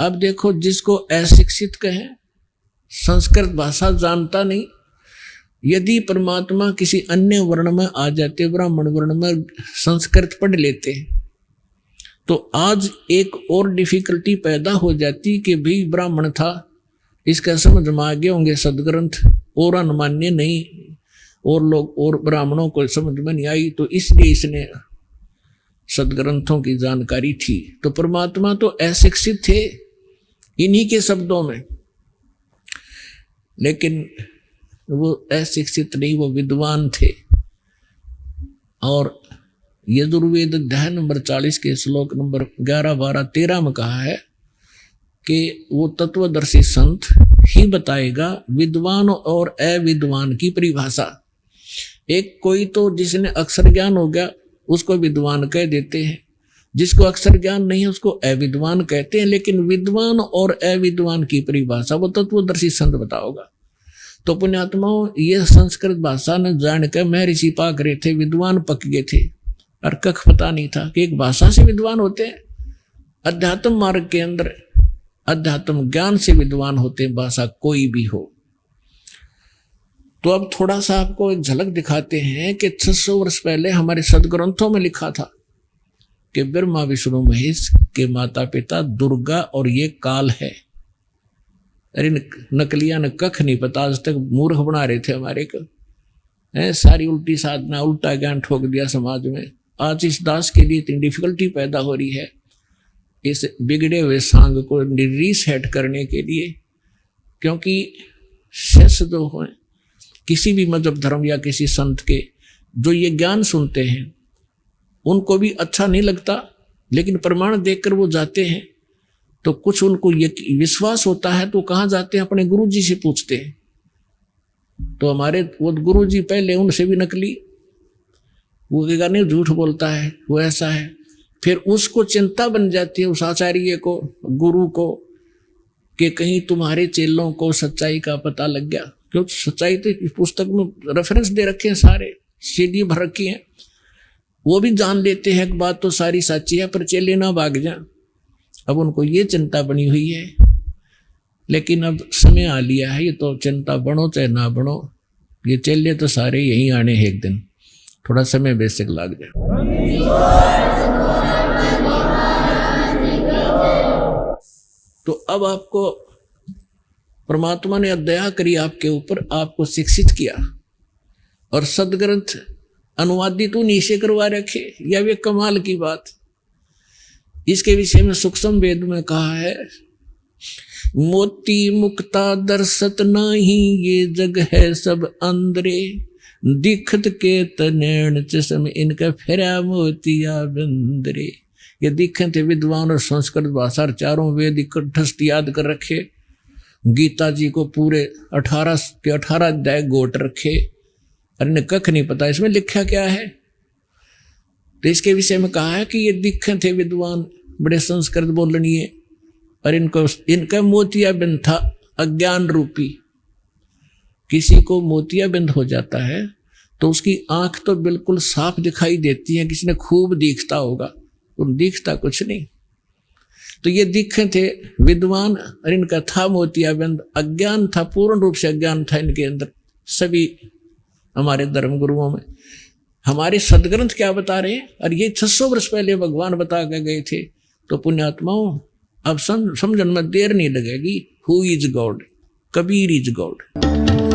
अब देखो, जिसको अशिक्षित कहें, संस्कृत भाषा जानता नहीं, यदि परमात्मा किसी अन्य वर्ण में आ जाते, ब्राह्मण वर्ण में संस्कृत पढ़ लेते, तो आज एक और डिफिकल्टी पैदा हो जाती कि भाई ब्राह्मण था, इसका समझ में आ गए होंगे सदग्रंथ, और अनमान्य नहीं, और लोग और ब्राह्मणों को समझ में नहीं आई, तो इसलिए इसने सदग्रंथों की जानकारी थी। तो परमात्मा तो अशिक्षित थे इन्हीं के शब्दों में, लेकिन वो अशिक्षित नहीं, वो विद्वान थे। और यजुर्वेद अध्याय नंबर 40 के श्लोक नंबर 11, 12, 13 में कहा है कि वो तत्वदर्शी संत ही बताएगा विद्वान और अविद्वान की परिभाषा। एक कोई तो जिसने अक्षर ज्ञान हो गया उसको विद्वान कह देते हैं, जिसको अक्षर ज्ञान नहीं है उसको अविद्वान कहते हैं, लेकिन विद्वान और अविद्वान की परिभाषा वो तत्वदर्शी संत बताओगा। तो पुण्यात्माओं, ये संस्कृत भाषा ने जान कर महर्षि पाक रहे थे, विद्वान पक गए थे, और कख पता नहीं था कि एक भाषा से विद्वान होते हैं। अध्यात्म मार्ग के अंदर अध्यात्म ज्ञान से विद्वान होते हैं, भाषा कोई भी हो। तो अब थोड़ा सा आपको एक झलक दिखाते हैं कि 600 वर्ष पहले हमारे सदग्रंथों में लिखा था कि ब्रह्मा विष्णु महेश के माता पिता दुर्गा और ये काल है। अरे नकलिया ने कख नहीं पता, आज तक मूर्ख बना रहे थे हमारे को, सारी उल्टी साधना, उल्टा ज्ञान ठोक दिया समाज में। आज इस दास के लिए इतनी डिफिकल्टी पैदा हो रही है इस बिगड़े हुए सांग को रीसेट करने के लिए, क्योंकि शिष्य जो हो किसी भी मजहब धर्म या किसी संत के, जो ये ज्ञान सुनते हैं उनको भी अच्छा नहीं लगता, लेकिन प्रमाण देखकर वो जाते हैं तो कुछ उनको ये विश्वास होता है, तो कहाँ जाते हैं, अपने गुरु जी से पूछते हैं। तो हमारे वो गुरु जी पहले उनसे भी नकली, वो कहेगा नहीं झूठ बोलता है, वो ऐसा है। फिर उसको चिंता बन जाती है उस आचार्य को, गुरु को, कि कहीं तुम्हारे चेलों को सच्चाई का पता लग गया। क्योंकि सच्चाई तो पुस्तक में रेफरेंस दे रखे हैं, सारे सीडी भर रखी हैं, वो भी जान लेते हैं एक बात तो सारी सच्ची है, पर चेले ना भाग जाए। अब उनको ये चिंता बनी हुई है, लेकिन अब समय आ लिया है, ये तो चिंता बनो चाहे ना बनो, ये चेले तो सारे यहीं आने हैं एक दिन, थोड़ा समय बेसिक लग जाए। तो अब आपको परमात्मा ने दया करी आपके ऊपर, आपको शिक्षित किया और सदग्रंथ अनुवादित नीचे करवा रखे, यह भी कमाल की बात। इसके विषय में सूक्ष्म वेद में कहा है, मोती मुक्ता दर्शत नहीं, ये जग है सब अंदरे, दिखत के तनैण चश्म इनका फेरा मोतिया बंदरे। ये दिखते विद्वान और संस्कृत भाषा चारों वेद इकट्ठस्थ याद कर रखे, गीता जी को पूरे 18 के 18 अध्याय गोट रखे, और इन्हें कख नहीं पता इसमें लिखा क्या है। तो इसके विषय में कहा है कि ये दिखे थे विद्वान, बड़े संस्कृत बोलनीय, और इनका मोतियाबिंद था अज्ञान रूपी। किसी को मोतियाबिंद हो जाता है तो उसकी आंख तो बिल्कुल साफ दिखाई देती है, किसी ने खूब दिखता होगा, और दिखता कुछ नहीं। तो ये दिखे थे विद्वान, और इनका था मोतियाबिंद, अज्ञान था, पूर्ण रूप से अज्ञान था इनके अंदर। सभी हमारे धर्म गुरुओं में हमारे सदग्रंथ क्या बता रहे हैं, और ये 600 वर्ष पहले भगवान बता के गए थे। तो पुण्यात्माओं, अब समझने में देर नहीं लगेगी, who is God, Kabir is God.